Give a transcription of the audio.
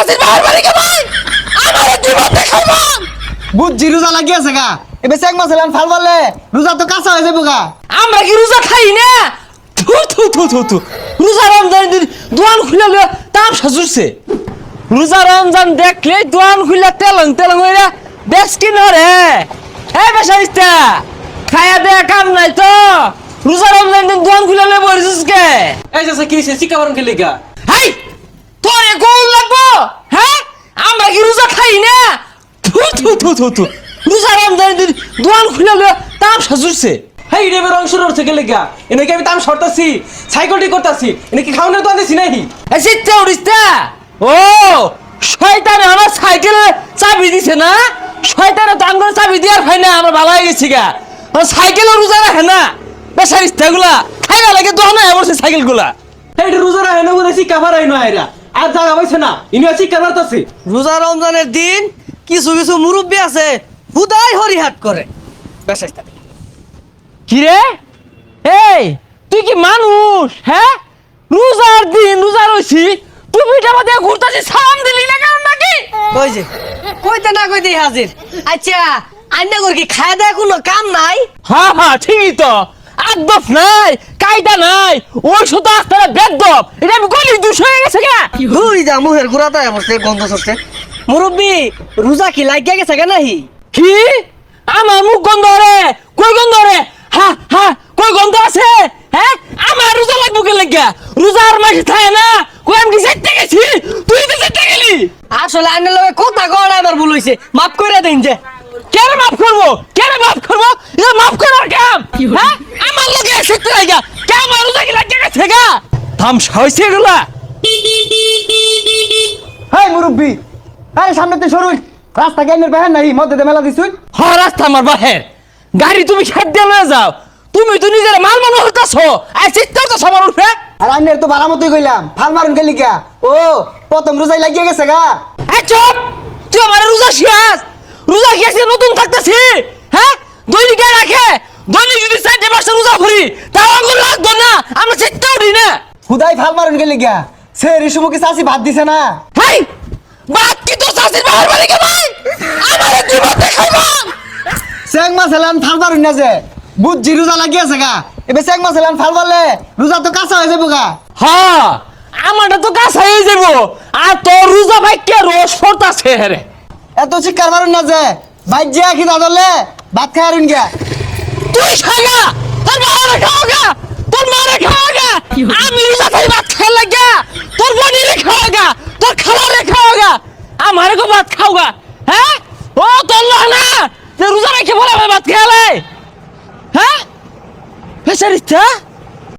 চাষির বাহার বাড়ি কে ভাই আমার জীবন দেখাইবা বুঝছি রোজা লাগিয়েছে গা এবার চেক মাছ এলাম ফাল বললে রোজা তো কাঁচা হয়ে যাবো গা। আমরা কি রোজা খাই না থু থু থু থু থু রোজা রমজান দিন দোয়ান খুলে লয়ে তাম সাজুরছে রোজা রমজান দেখলে দোয়ান খুলে তেলং তেলং হইরা বেশ কি নরে এ বেশাইস্তা খায়া দে কাম নাই তো রোজা রমজান দিন দোয়ান খুলে লয়ে বলিস কে এই যে কি শিক্ষা বারণ খেলে গা হেই তোরে গোল লাগবো হ্যাঁ আমরা কি রোজা খাই না থু থু থু থু থু রোজা রমজান দিন দোয়ান খুলে লয়ে তাম সাজুরছে হেই রে বের অংশ রয়েছে গেলে গা এনেকে আমি তাম সরতাছি সাইকেলটি করতাছি এনেকে খাওয়ানোর তো আনতেছি নাই এসিতে উড়িস্তা ও শয়তানে আমার সাইকেলে চাবি দিছে না শয়তানে তো আমার চাবি দিয়ার হয় না আমরা ভালো হয়ে গেছি গা আমার সাইকেলে রোজা রাখে না বেসারিস্তা গুলা খাইবা লাগে তো না এমন সাইকেল গুলা হেই রোজা রাখে না বলে শিক্ষা বাড়াই না এরা আর জায়গা পাইছে না ইনি শিক্ষা বাড়তাছে রোজা রমজানের দিন কিছু কিছু মুরব্বী আছে হুদাই হরিহাট করে বেশাইস্তা কি রে এই তুই কি মানুষ হ্যাঁ রোজার দিন রোজা রইছি তুই পিঠা বাদে ঘুরতাছিস সালাম দিলি না কারণ নাকি ওই যে কইতে না কইতে হাজির আচ্ছা আন্না করে কি খায় দেয় কোনো কাম নাই হ্যাঁ হ্যাঁ ঠিকই তো আদব নাই কায়দা নাই ওই শুধু আস্তারা বেদব এটা আমি গলি দুষ হয়ে গেছে গা হুই যা মুহের গুড়াটা বসে গন্ধ সরছে মুরব্বী রোজা কি লাগিয়া গেছে কেন নাহি কি আমার মুখ গন্ধ রে কই গন্ধ রে হ্যাঁ হ্যাঁ কই গন্ধ আছে হ্যাঁ আমার রোজা লাগবো কে লাগিয়া রোজার মাসে থাকে না কই আমি কি সেটে গেছি তুই তো সেটে গেলি আসলে আন্নার লগে কথা কওয়া আমার ভুল হইছে মাফ করে দেন যে কেন মাফ করবো কেন মাফ করবো এটা মাফ করার কাম হ্যাঁ আমার লগে সেটে লাগা কে আমার রোজা কি লাগিয়া গেছে গা থাম হইছে এগুলা হাই মুরব্বী আরে সামনে তো সরুন রাস্তা কেনের বেহেন নাই মধ্যে মেলা দিছুন হ রাস্তা আমার বাহের গাড়ি তুমি খেত দিয়ে লয়ে যাও তুমি তো নিজের মাল মনে হইতাছো আর চিত্তার তো সবার উঠে আর আন্নের তো ভালো মতোই কইলাম ফাল মারুন গেলি গা ও প্রথম রোজাই লাগিয়ে গেছে গা এই চুপ তুই আমার রোজা শেষ রোজা শেষে নতুন থাকতেছি হ্যাঁ দৈনিক রাখে দৈনিক যদি 4 মাস রোজা ভরি তাও আঙ্গুল লাগতো না আমরা চিত্তা উঠি না হুদাই ফাল মারুন গেলি গা সে রিসুমুকে চাষি ভাত দিছে না হাই বাদ কি তো চাষির বাহার বাড়ি কে ভাই আমার জীবন দেখাইবা চেক মাছ এলান ফাল মারুন না যে বুঝছি রোজা লাগিয়েছে গা এবার চেক মাছ এলান ফাল মারলে রোজা তো কাঁচা হয়ে যাবো গা হ্যাঁ আমারটা তো কাছে হয়ে যাবো আর তোর রোজা ভাই কে রোজ পড়তাছে হেরে এত শিকার মারুন না যে বাইক যে আখি দাদলে ভাত খাই আরুন গা তুই খাগা তোর মারে খাওয়াগা তোর মারে খাওয়াগা আমি রোজা খাই ভাত খাই লাগা তোর বোনিরে খাওয়াগা তোর খালারে খাওয়াগা আমারে কো ভাত খাওগা হ্যাঁ ও তোর না যে রোজা রেখে বলে ভাত খেলে হ্যাঁ বেচারিটা